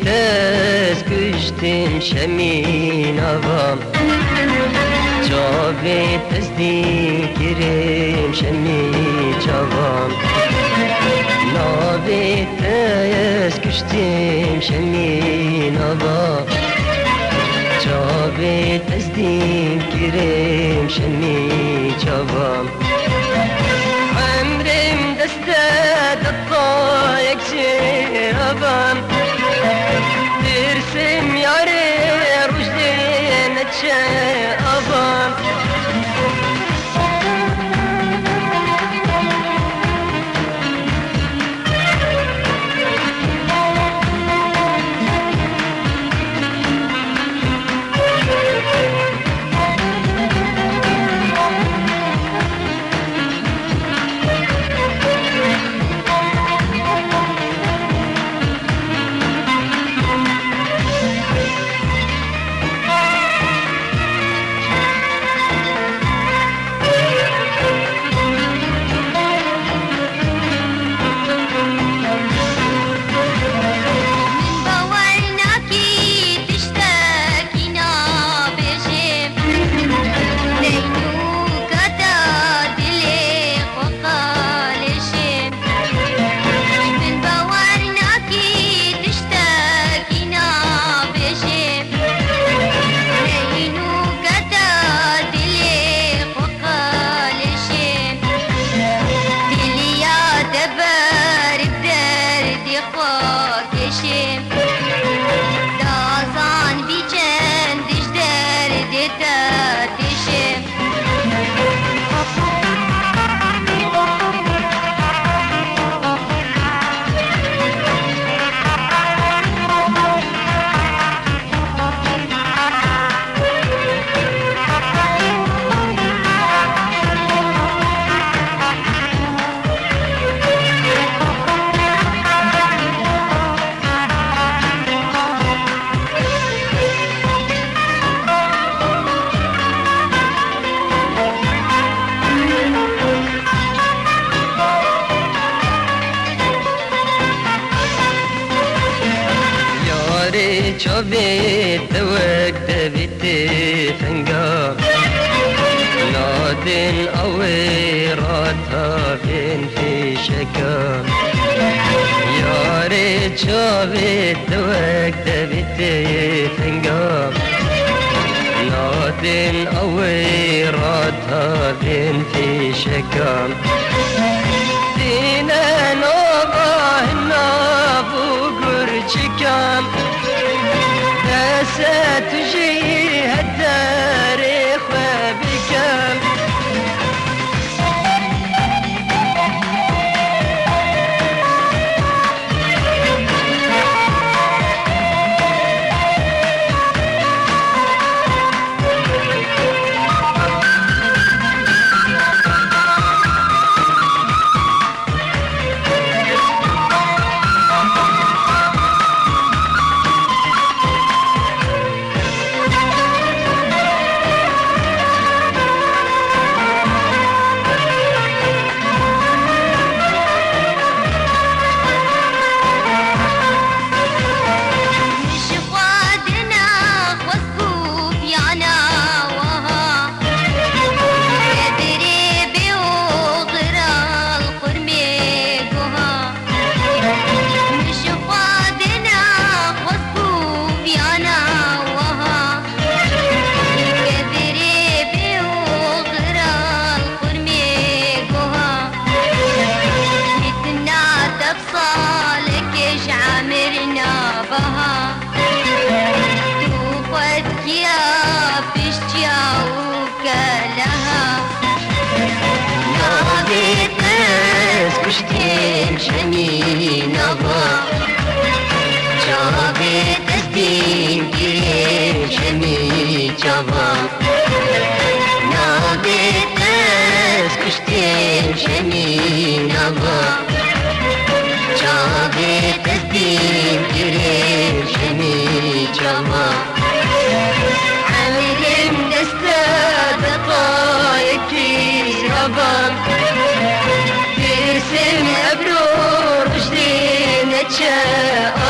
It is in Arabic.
tez kuştim şemin avam Çavi tez dikirim şemi çavam Navi tez kuştim şemin avam Çavi tez dikirim şemi çavam Ömrüm deste dattayek şiravam Dirsim yare rujdin etşe avam شبيت وكتبت فنجان نادن أويراتها بين في شكان يا ريت شبيت وكتبت فنجان نادن أويراتها بين في شكان دينا نوبه النابو قرشكان ستجي التاريخ وبكم كشتين شمين أبا شابت أسدين كريم شمين شابا نابت كشتين شمين أبا شابت أسدين كريم شمين شابا علم دستا دقايق زربا ترسم أبرور رشدين أتشاء